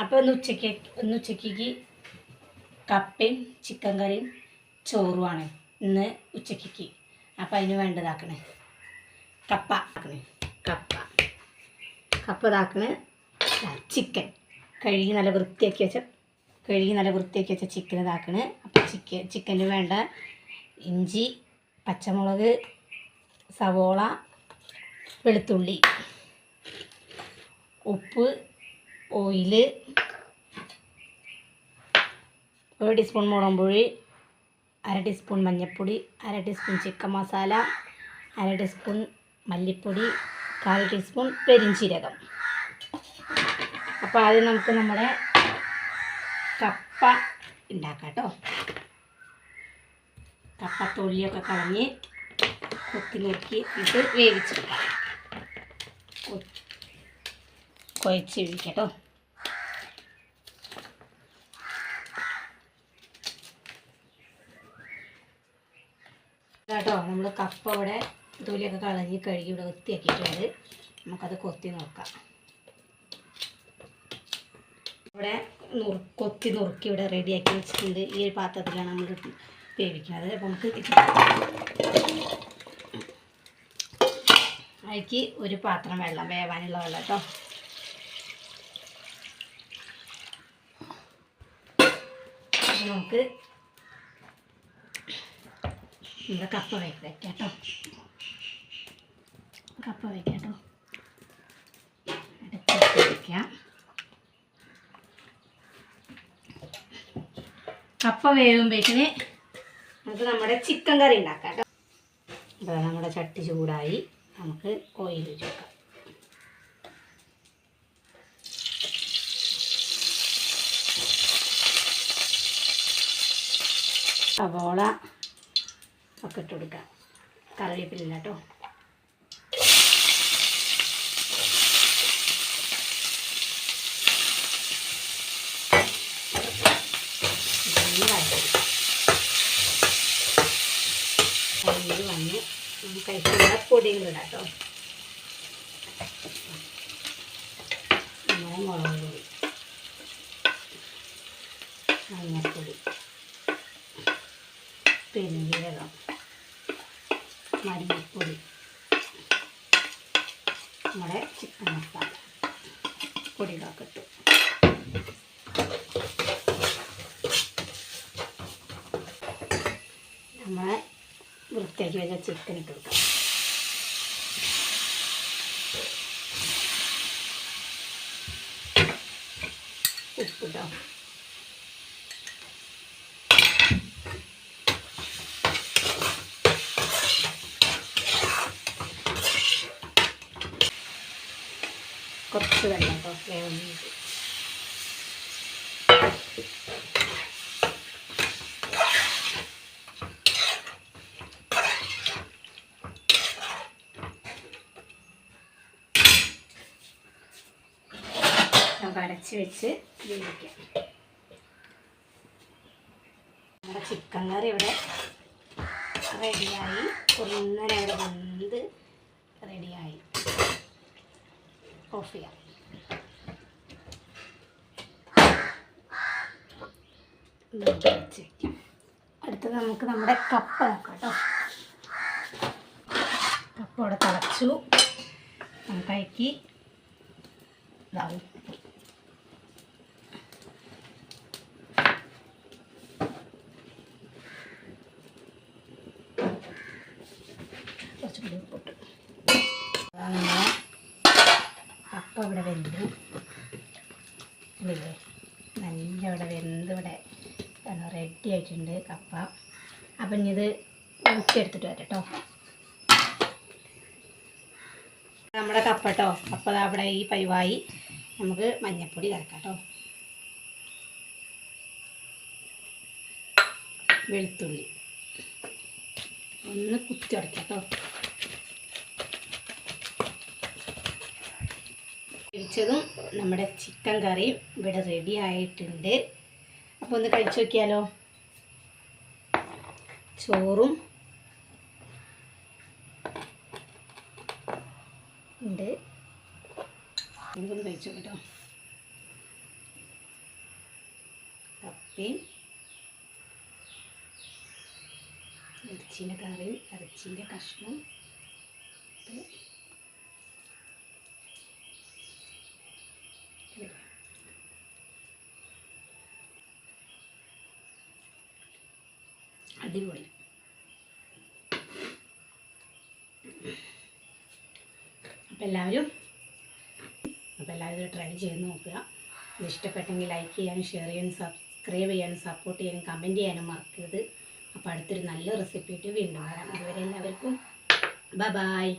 അപ്പോൾ ഇന്ന് ഉച്ചയ്ക്ക് കപ്പയും ചിക്കൻ കറിയും ചോറുമാണ് ഇന്ന് ഉച്ചയ്ക്ക്. അപ്പോൾ അതിന് വേണ്ടതാക്കണേ കപ്പ ഇതാക്കണേ. ചിക്കൻ കഴുകി നല്ല വൃത്തിയാക്കി വെച്ച ചിക്കൻ ഇതാക്കണേ. അപ്പോൾ ചിക്കന് വേണ്ട ഇഞ്ചി, പച്ചമുളക്, സവോള, വെളുത്തുള്ളി, ഉപ്പ്, ഓയില്, 1 ടീസ്പൂൺ മുളകുപൊടി, 1/2 ടീസ്പൂൺ മഞ്ഞൾപ്പൊടി, 1/2 ടീസ്പൂൺ ചിക്കൻ മസാല, 1/2 ടീസ്പൂൺ മല്ലിപ്പൊടി, 1/4 ടീസ്പൂൺ പെരിഞ്ചീരകം. അപ്പോൾ ആദ്യം നമുക്ക് നമ്മുടെ കപ്പ ഉണ്ടാക്കാം കേട്ടോ. കപ്പ തൊലിയൊക്കെ കളഞ്ഞ് കൊത്തി നോക്കി ഇത് വേവിച്ചെടുക്കാം. കുഴച്ച് വേവിക്കട്ടോ. കേട്ടോ നമ്മൾ കപ്പ ഇവിടെ തൊലിയൊക്കെ കളഞ്ഞ് കഴുകി ഇവിടെ വൃത്തിയാക്കിയിട്ടുണ്ട്. നമുക്കത് കൊത്തി നോക്കാം. ഇവിടെ കൊത്തി നുറുക്കി ഇവിടെ റെഡിയാക്കി വെച്ചിട്ടുണ്ട്. ഈ ഒരു പാത്രത്തിലാണ് നമ്മൾ വേവിക്കുന്നത്. അപ്പോൾ നമുക്ക് അതിലേക്ക് ഒരു പാത്രം വെള്ളം, വേവാനുള്ള വെള്ളം കേട്ടോ. നമുക്ക് നമ്മുടെ കപ്പ വയ്ക്കാം കേട്ടോ. കപ്പ വേവുമ്പോഴേക്കിന് നമുക്ക് നമ്മുടെ ചിക്കൻ കറി ഉണ്ടാക്കാം കേട്ടോ. അപ്പോൾ നമ്മുടെ ചട്ടി ചൂടായി, നമുക്ക് ഓയിൽ ഒഴിച്ച് വെക്കാം. സവോള ഒക്കെ ഇട്ട് കൊടുക്കാം. കറിവേപ്പില കേട്ടോ. അതിൽ വന്ന് നമുക്ക് അതിലുള്ള പൊടികളിടാം കേട്ടോ. നമ്മുടെ മുളക് പൊടി, മഞ്ഞൾപ്പൊടി, പെരുംജീരകം, മല്ലിപ്പൊടി, നമ്മുടെ ചിക്കൻ മസാല പൊടികളൊക്കെ ഇട്ടു. നമ്മളെ വൃത്തിയാക്കി വെച്ച ചിക്കൻ ഇട്ട് കൊടുക്കാം. ഉപ്പിട്ടോ. കുറച്ച് വെള്ളം കേട്ടോ, വേവുന്നത്. നമുക്ക് അടച്ച് വെച്ച് വേവിക്കാം. നമ്മുടെ ചിക്കൻ കറി ഇവിടെ റെഡിയായി, കുറുന്നനെ അവിടെ വെന്ത് റെഡിയായി. ഓഫ് ചെയ്യാം. അടുത്തത് നമുക്ക് നമ്മുടെ കപ്പ നോക്കാം കേട്ടോ. കപ്പ ഇവിടെ തിളച്ചു. നമുക്കയക്കി ഇതാവും. കുറച്ചുകൂടി ഉപ്പിട്ടു. നമ്മളെ കപ്പ ഇവിടെ വെന്തു ഇല്ലേ, നല്ല ഇവിടെ വെന്ത് ഇവിടെ റെഡി ആയിട്ടുണ്ട് കപ്പ. അപ്പം ഇനി ഇത് ഊറ്റിയെടുത്തിട്ട് വരാം കേട്ടോ. നമ്മുടെ കപ്പ കേട്ടോ. കപ്പ അവിടെ ഈ പരിവായി. നമുക്ക് മഞ്ഞൾപ്പൊടി കലക്കാം കേട്ടോ. വെളുത്തുള്ളി ഒന്ന് കുത്തി ഉടക്കാം കേട്ടോ. കഴിച്ചതും നമ്മുടെ ചിക്കൻ കറിയും ഇവിടെ റെഡി ആയിട്ടുണ്ട്. അപ്പോൾ ഒന്ന് കഴിച്ചു നോക്കിയാലോ. ചോറും ഉണ്ട്. നമുക്കൊന്ന് കഴിച്ചു കേട്ടോ. കറിയും ഇറച്ചീൻ്റെ കറിയും ഇറച്ചീൻ്റെ കഷ്ണം അടിപൊളി. അപ്പോൾ എല്ലാവരും ഇത് ട്രൈ ചെയ്ത് നോക്കുക. ഇത് ഇഷ്ടപ്പെട്ടെങ്കിൽ ലൈക്ക് ചെയ്യാനും ഷെയർ ചെയ്യാനും സബ്സ്ക്രൈബ് ചെയ്യാനും സപ്പോർട്ട് ചെയ്യാനും കമൻറ്റ് ചെയ്യാനും മറക്കരുത്. അപ്പോൾ അടുത്തൊരു നല്ല റെസിപ്പി ആയിട്ട് വീണ്ടും വരാം. അതുവരെ എല്ലാവർക്കും ബൈ.